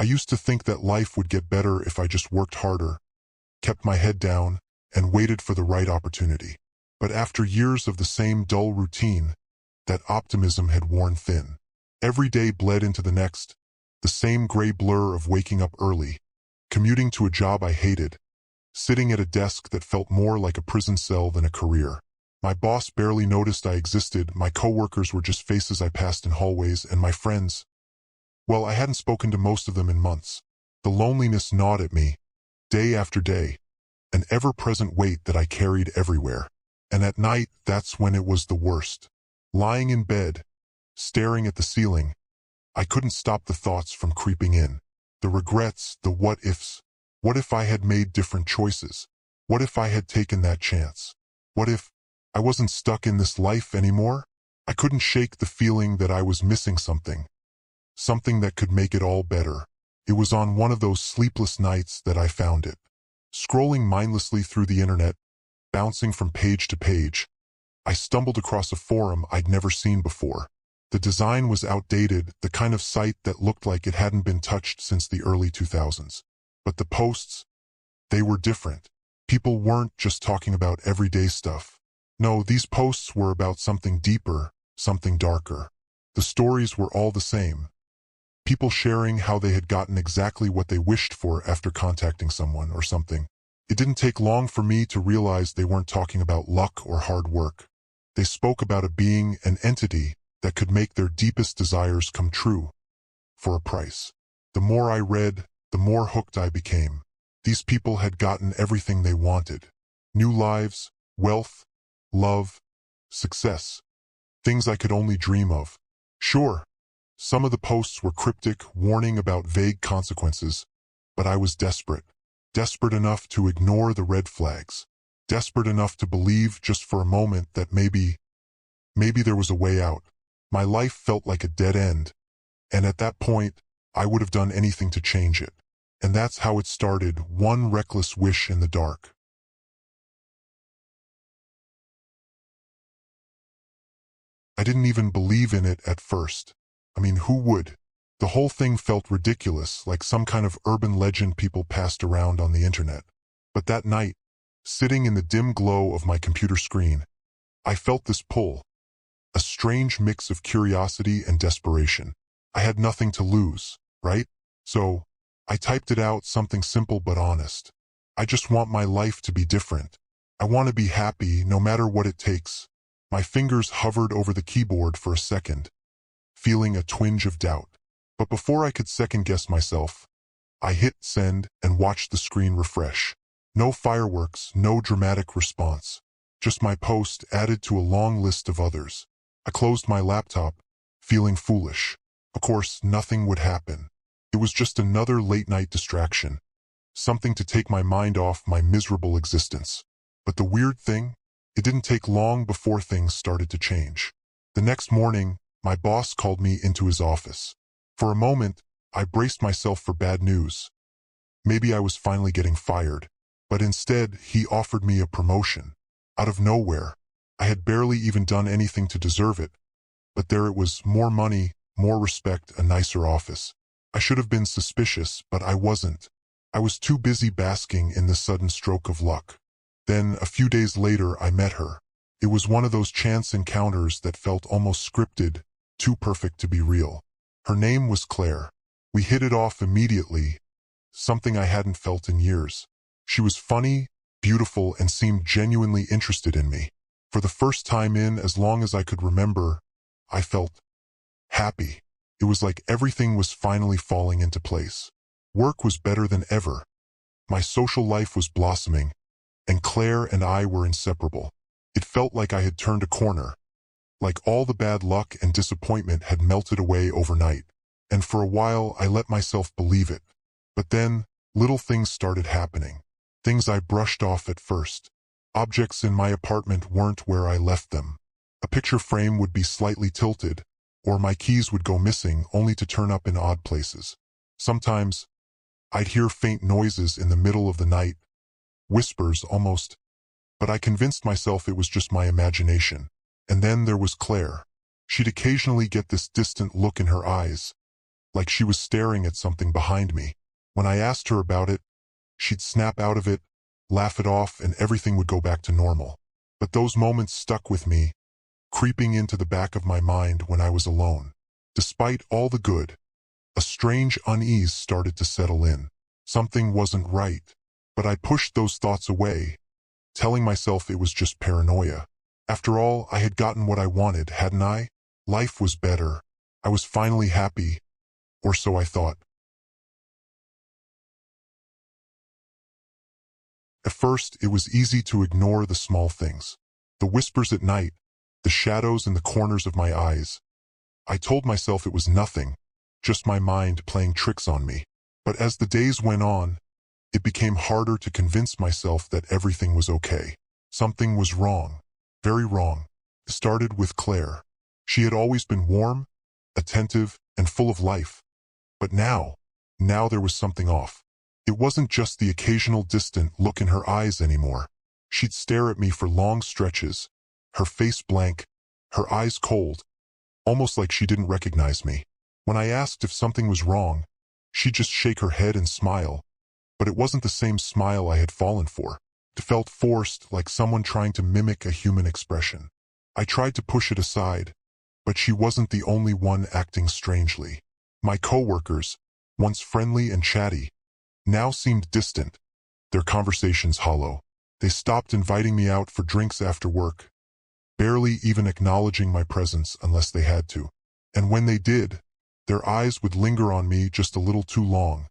I used to think that life would get better if I just worked harder, kept my head down, and waited for the right opportunity. But after years of the same dull routine, that optimism had worn thin. Every day bled into the next, the same gray blur of waking up early, commuting to a job I hated, sitting at a desk that felt more like a prison cell than a career. My boss barely noticed I existed, my coworkers were just faces I passed in hallways, and my friends, well, I hadn't spoken to most of them in months. The loneliness gnawed at me, day after day, an ever-present weight that I carried everywhere. And at night, that's when it was the worst. Lying in bed, staring at the ceiling, I couldn't stop the thoughts from creeping in. The regrets, the what-ifs. What if I had made different choices? What if I had taken that chance? What if I wasn't stuck in this life anymore? I couldn't shake the feeling that I was missing something. Something that could make it all better. It was on one of those sleepless nights that I found it. Scrolling mindlessly through the internet, bouncing from page to page, I stumbled across a forum I'd never seen before. The design was outdated, the kind of site that looked like it hadn't been touched since the early 2000s. But the posts, they were different. People weren't just talking about everyday stuff. No, these posts were about something deeper, something darker. The stories were all the same. People sharing how they had gotten exactly what they wished for after contacting someone or something. It didn't take long for me to realize they weren't talking about luck or hard work. They spoke about a being, an entity, that could make their deepest desires come true, for a price. The more I read, the more hooked I became. These people had gotten everything they wanted. New lives, wealth, love, success. Things I could only dream of. Sure, some of the posts were cryptic, warning about vague consequences, but I was desperate. Desperate enough to ignore the red flags. Desperate enough to believe just for a moment that maybe there was a way out. My life felt like a dead end, and at that point, I would have done anything to change it. And that's how it started, one reckless wish in the dark. I didn't even believe in it at first. I mean, who would? The whole thing felt ridiculous, like some kind of urban legend people passed around on the internet. But that night, sitting in the dim glow of my computer screen, I felt this pull. A strange mix of curiosity and desperation. I had nothing to lose, right? So, I typed it out, something simple but honest. I just want my life to be different. I want to be happy, no matter what it takes. My fingers hovered over the keyboard for a second, feeling a twinge of doubt. But before I could second-guess myself, I hit send and watched the screen refresh. No fireworks, no dramatic response. Just my post added to a long list of others. I closed my laptop, feeling foolish. Of course, nothing would happen. It was just another late-night distraction. Something to take my mind off my miserable existence. But the weird thing? It didn't take long before things started to change. The next morning, my boss called me into his office. For a moment, I braced myself for bad news. Maybe I was finally getting fired. But instead, he offered me a promotion. Out of nowhere. I had barely even done anything to deserve it. But there it was, more money, more respect, a nicer office. I should have been suspicious, but I wasn't. I was too busy basking in the sudden stroke of luck. Then, a few days later, I met her. It was one of those chance encounters that felt almost scripted, too perfect to be real. Her name was Claire. We hit it off immediately, something I hadn't felt in years. She was funny, beautiful, and seemed genuinely interested in me. For the first time in as long as I could remember, I felt happy. It was like everything was finally falling into place. Work was better than ever. My social life was blossoming, and Claire and I were inseparable. It felt like I had turned a corner, like all the bad luck and disappointment had melted away overnight. And for a while, I let myself believe it. But then, little things started happening. Things I brushed off at first. Objects in my apartment weren't where I left them. A picture frame would be slightly tilted, or my keys would go missing only to turn up in odd places. Sometimes, I'd hear faint noises in the middle of the night, whispers almost, but I convinced myself it was just my imagination. And then there was Claire. She'd occasionally get this distant look in her eyes, like she was staring at something behind me. When I asked her about it, she'd snap out of it, laugh it off, and everything would go back to normal. But those moments stuck with me, creeping into the back of my mind when I was alone. Despite all the good, a strange unease started to settle in. Something wasn't right, but I pushed those thoughts away, telling myself it was just paranoia. After all, I had gotten what I wanted, hadn't I? Life was better. I was finally happy, or so I thought. At first, it was easy to ignore the small things. The whispers at night, the shadows in the corners of my eyes. I told myself it was nothing, just my mind playing tricks on me. But as the days went on, it became harder to convince myself that everything was okay. Something was wrong, very wrong. It started with Claire. She had always been warm, attentive, and full of life. But now there was something off. It wasn't just the occasional distant look in her eyes anymore. She'd stare at me for long stretches, her face blank, her eyes cold, almost like she didn't recognize me. When I asked if something was wrong, she'd just shake her head and smile. But it wasn't the same smile I had fallen for. It felt forced, like someone trying to mimic a human expression. I tried to push it aside, but she wasn't the only one acting strangely. My coworkers, once friendly and chatty, now seemed distant, their conversations hollow. They stopped inviting me out for drinks after work, barely even acknowledging my presence unless they had to. And when they did, their eyes would linger on me just a little too long,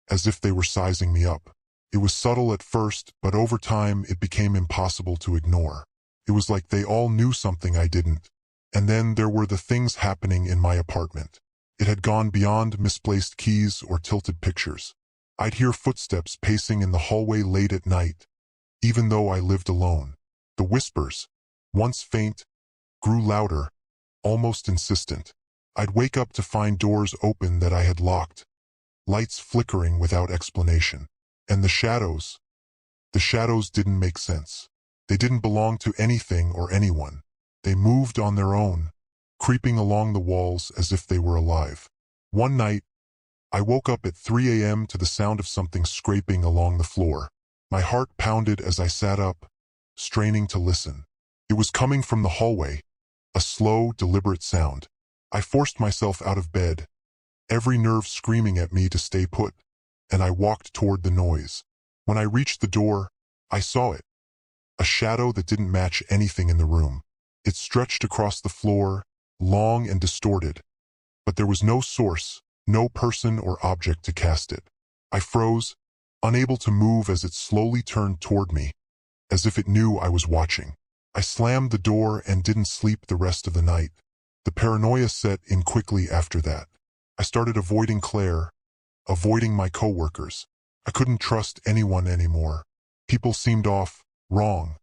as if they were sizing me up. It was subtle at first, but over time it became impossible to ignore. It was like they all knew something I didn't. And then there were the things happening in my apartment. It had gone beyond misplaced keys or tilted pictures. I'd hear footsteps pacing in the hallway late at night, even though I lived alone. The whispers, once faint, grew louder, almost insistent. I'd wake up to find doors open that I had locked, lights flickering without explanation. And the shadows didn't make sense. They didn't belong to anything or anyone. They moved on their own, creeping along the walls as if they were alive. One night, I woke up at 3 a.m. to the sound of something scraping along the floor. My heart pounded as I sat up, straining to listen. It was coming from the hallway, a slow, deliberate sound. I forced myself out of bed, every nerve screaming at me to stay put, and I walked toward the noise. When I reached the door, I saw it, a shadow that didn't match anything in the room. It stretched across the floor, long and distorted, but there was no source, no person or object to cast it. I froze, unable to move as it slowly turned toward me, as if it knew I was watching. I slammed the door and didn't sleep the rest of the night. The paranoia set in quickly after that. I started avoiding Claire, avoiding my coworkers. I couldn't trust anyone anymore. People seemed off, wrong,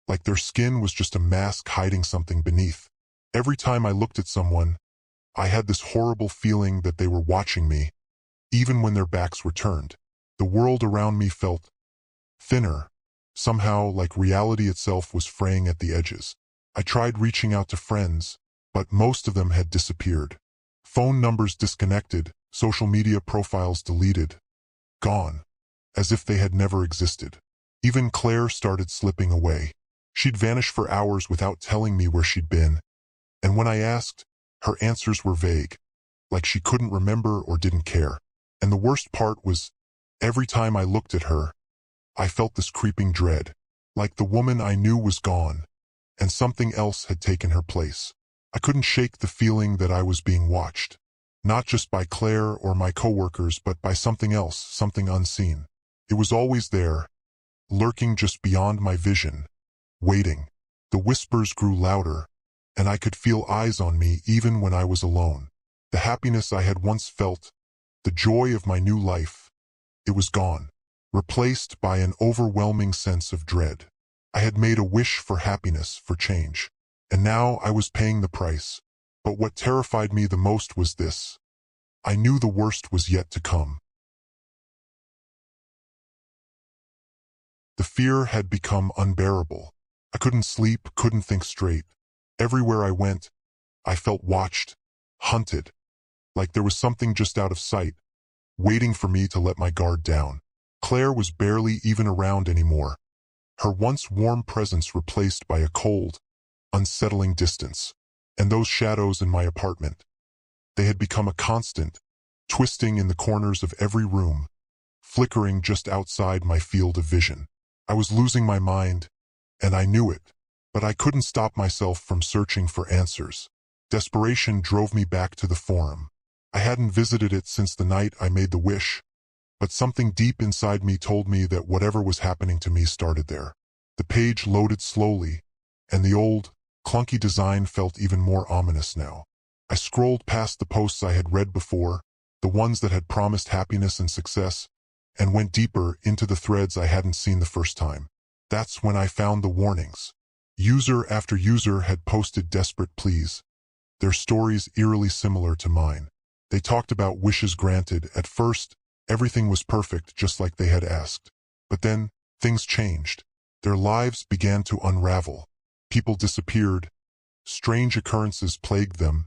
like their skin was just a mask hiding something beneath. Every time I looked at someone, I had this horrible feeling that they were watching me, even when their backs were turned. The world around me felt thinner, somehow like reality itself was fraying at the edges. I tried reaching out to friends, but most of them had disappeared. Phone numbers disconnected, social media profiles deleted, gone, as if they had never existed. Even Claire started slipping away. She'd vanish for hours without telling me where she'd been, and when I asked, her answers were vague, like she couldn't remember or didn't care. And the worst part was, every time I looked at her, I felt this creeping dread, like the woman I knew was gone, and something else had taken her place. I couldn't shake the feeling that I was being watched, not just by Claire or my coworkers, but by something else, something unseen. It was always there, lurking just beyond my vision, waiting. The whispers grew louder, and I could feel eyes on me even when I was alone. The happiness I had once felt, the joy of my new life, it was gone, replaced by an overwhelming sense of dread. I had made a wish for happiness, for change, and now I was paying the price. But what terrified me the most was this. I knew the worst was yet to come. The fear had become unbearable. I couldn't sleep, couldn't think straight. Everywhere I went, I felt watched, hunted, like there was something just out of sight, waiting for me to let my guard down. Claire was barely even around anymore, her once warm presence replaced by a cold, unsettling distance. And those shadows in my apartment, they had become a constant, twisting in the corners of every room, flickering just outside my field of vision. I was losing my mind, and I knew it, but I couldn't stop myself from searching for answers. Desperation drove me back to the forum. I hadn't visited it since the night I made the wish, but something deep inside me told me that whatever was happening to me started there. The page loaded slowly, and the old, clunky design felt even more ominous now. I scrolled past the posts I had read before, the ones that had promised happiness and success, and went deeper into the threads I hadn't seen the first time. That's when I found the warnings. User after user had posted desperate pleas, their stories eerily similar to mine. They talked about wishes granted. At first, everything was perfect, just like they had asked. But then, things changed. Their lives began to unravel. People disappeared, strange occurrences plagued them,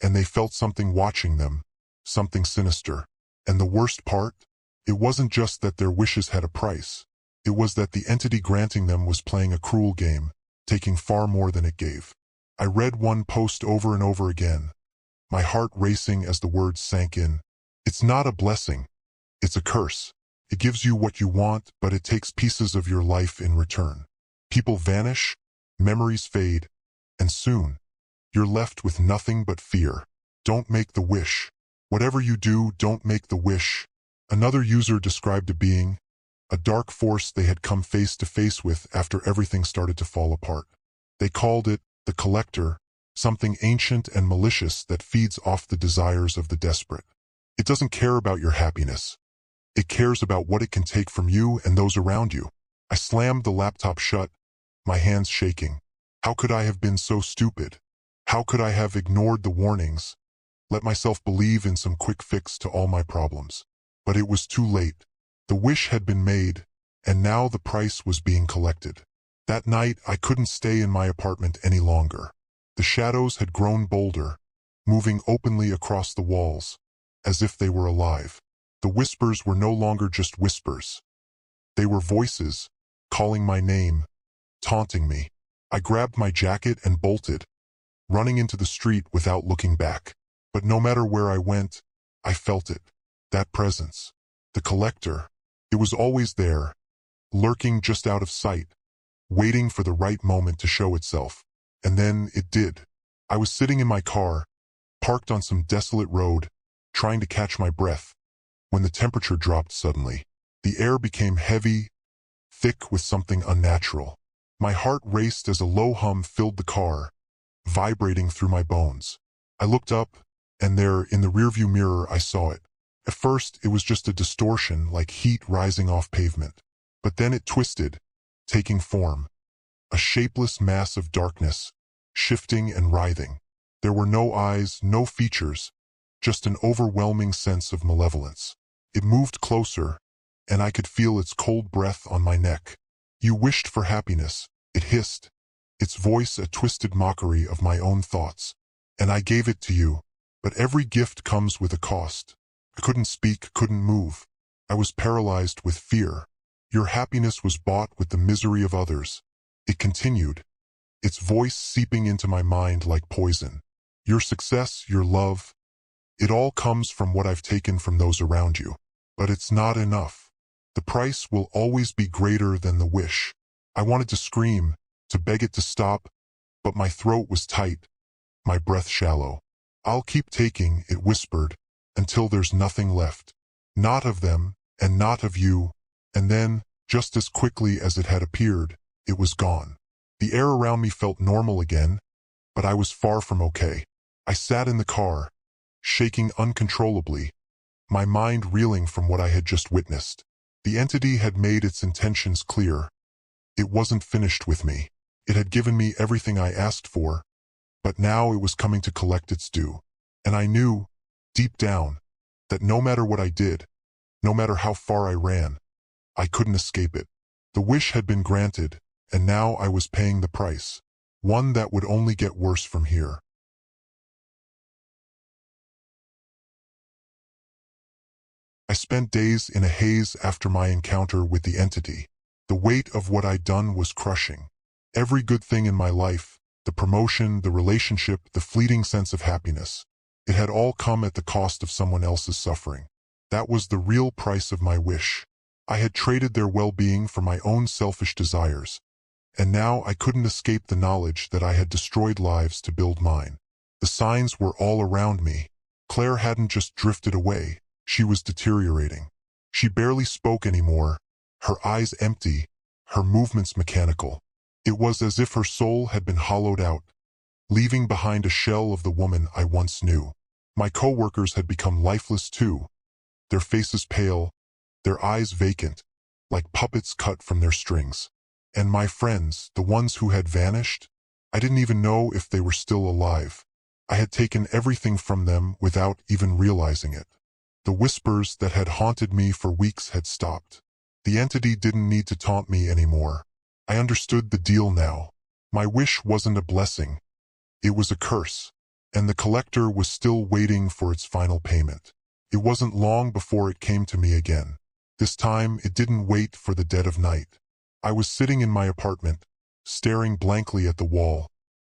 and they felt something watching them, something sinister. And the worst part? It wasn't just that their wishes had a price. It was that the entity granting them was playing a cruel game, taking far more than it gave. I read one post over and over again, my heart racing as the words sank in. It's not a blessing, it's a curse. It gives you what you want, but it takes pieces of your life in return. People vanish, memories fade, and soon, you're left with nothing but fear. Don't make the wish. Whatever you do, don't make the wish. Another user described a being, a dark force they had come face to face with after everything started to fall apart. They called it the Collector, something ancient and malicious that feeds off the desires of the desperate. It doesn't care about your happiness. It cares about what it can take from you and those around you. I slammed the laptop shut, my hands shaking. How could I have been so stupid? How could I have ignored the warnings, let myself believe in some quick fix to all my problems? But it was too late. The wish had been made, and now the price was being collected. That night, I couldn't stay in my apartment any longer. The shadows had grown bolder, moving openly across the walls, as if they were alive. The whispers were no longer just whispers. They were voices, calling my name, taunting me. I grabbed my jacket and bolted, running into the street without looking back. But no matter where I went, I felt it. That presence. The Collector. It was always there, lurking just out of sight, waiting for the right moment to show itself. And then it did. I was sitting in my car, parked on some desolate road, trying to catch my breath, when the temperature dropped suddenly. The air became heavy, thick with something unnatural. My heart raced as a low hum filled the car, vibrating through my bones. I looked up, and there, in the rearview mirror, I saw it. At first, it was just a distortion, like heat rising off pavement. But then it twisted, taking form. A shapeless mass of darkness, shifting and writhing. There were no eyes, no features, just an overwhelming sense of malevolence. It moved closer, and I could feel its cold breath on my neck. You wished for happiness, it hissed, its voice a twisted mockery of my own thoughts. And I gave it to you, but every gift comes with a cost. I couldn't speak, couldn't move. I was paralyzed with fear. Your happiness was bought with the misery of others. It continued, its voice seeping into my mind like poison. Your success, your love, it all comes from what I've taken from those around you. But it's not enough. The price will always be greater than the wish. I wanted to scream, to beg it to stop, but my throat was tight, my breath shallow. I'll keep taking, it whispered, until there's nothing left. Not of them, and not of you. And then, just as quickly as it had appeared, it was gone. The air around me felt normal again, but I was far from okay. I sat in the car, shaking uncontrollably, my mind reeling from what I had just witnessed. The entity had made its intentions clear. It wasn't finished with me. It had given me everything I asked for, but now it was coming to collect its due. And I knew, deep down, that no matter what I did, no matter how far I ran, I couldn't escape it. The wish had been granted, and now I was paying the price, one that would only get worse from here. I spent days in a haze after my encounter with the entity. The weight of what I'd done was crushing. Every good thing in my life, the promotion, the relationship, the fleeting sense of happiness, it had all come at the cost of someone else's suffering. That was the real price of my wish. I had traded their well-being for my own selfish desires, and now I couldn't escape the knowledge that I had destroyed lives to build mine. The signs were all around me. Claire hadn't just drifted away, she was deteriorating. She barely spoke anymore, her eyes empty, her movements mechanical. It was as if her soul had been hollowed out, leaving behind a shell of the woman I once knew. My co-workers had become lifeless too, their faces pale, their eyes vacant, like puppets cut from their strings. And my friends, the ones who had vanished, I didn't even know if they were still alive. I had taken everything from them without even realizing it. The whispers that had haunted me for weeks had stopped. The entity didn't need to taunt me anymore. I understood the deal now. My wish wasn't a blessing. It was a curse, and the collector was still waiting for its final payment. It wasn't long before it came to me again. This time, it didn't wait for the dead of night. I was sitting in my apartment, staring blankly at the wall,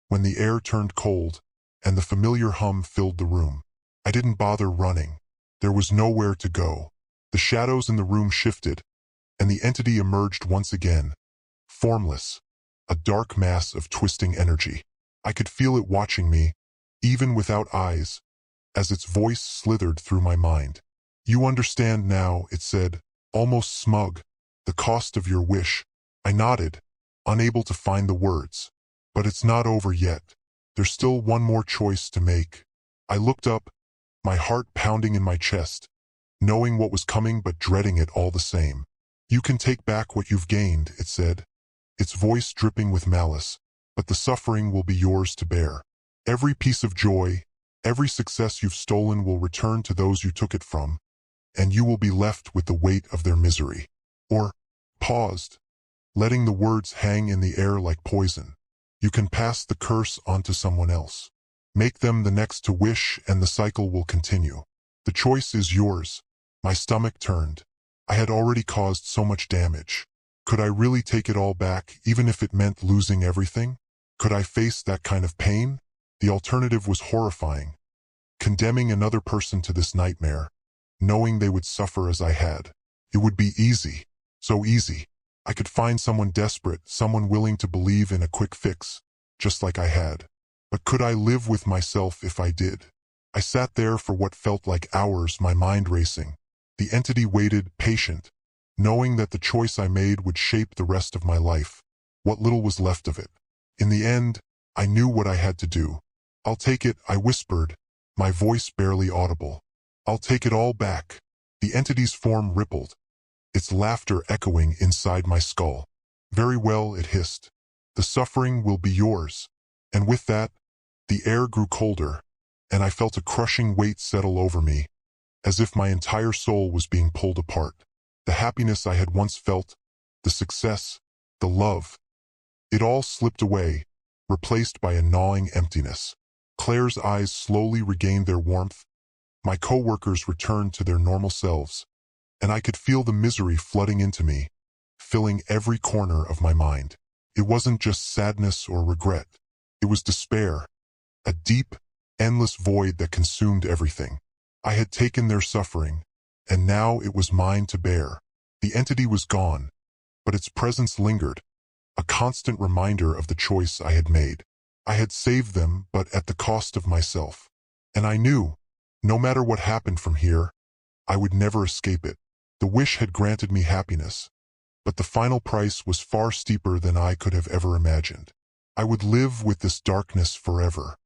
when the air turned cold, and the familiar hum filled the room. I didn't bother running. There was nowhere to go. The shadows in the room shifted, and the entity emerged once again, formless, a dark mass of twisting energy. I could feel it watching me, even without eyes, as its voice slithered through my mind. "You understand now," it said, almost smug, "the cost of your wish." I nodded, unable to find the words. "But it's not over yet. There's still one more choice to make." I looked up, my heart pounding in my chest, knowing what was coming but dreading it all the same. "You can take back what you've gained," it said, its voice dripping with malice, "but the suffering will be yours to bear. Every piece of joy, every success you've stolen will return to those you took it from, and you will be left with the weight of their misery." Or paused, letting the words hang in the air like poison. "You can pass the curse on to someone else. Make them the next to wish, and the cycle will continue. The choice is yours." My stomach turned. I had already caused so much damage. Could I really take it all back, even if it meant losing everything? Could I face that kind of pain? The alternative was horrifying. Condemning another person to this nightmare, knowing they would suffer as I had. It would be easy. So easy. I could find someone desperate, someone willing to believe in a quick fix, just like I had. But could I live with myself if I did? I sat there for what felt like hours, my mind racing. The entity waited, patient, knowing that the choice I made would shape the rest of my life, what little was left of it. In the end, I knew what I had to do. "I'll take it," I whispered, my voice barely audible. "I'll take it all back." The entity's form rippled, its laughter echoing inside my skull. "Very well," it hissed. "The suffering will be yours." And with that, the air grew colder, and I felt a crushing weight settle over me, as if my entire soul was being pulled apart. The happiness I had once felt, the success, the love, it all slipped away, replaced by a gnawing emptiness. Claire's eyes slowly regained their warmth, my co-workers returned to their normal selves, and I could feel the misery flooding into me, filling every corner of my mind. It wasn't just sadness or regret. It was despair, a deep, endless void that consumed everything. I had taken their suffering, and now it was mine to bear. The entity was gone, but its presence lingered, a constant reminder of the choice I had made. I had saved them, but at the cost of myself. And I knew, no matter what happened from here, I would never escape it. The wish had granted me happiness, but the final price was far steeper than I could have ever imagined. I would live with this darkness forever.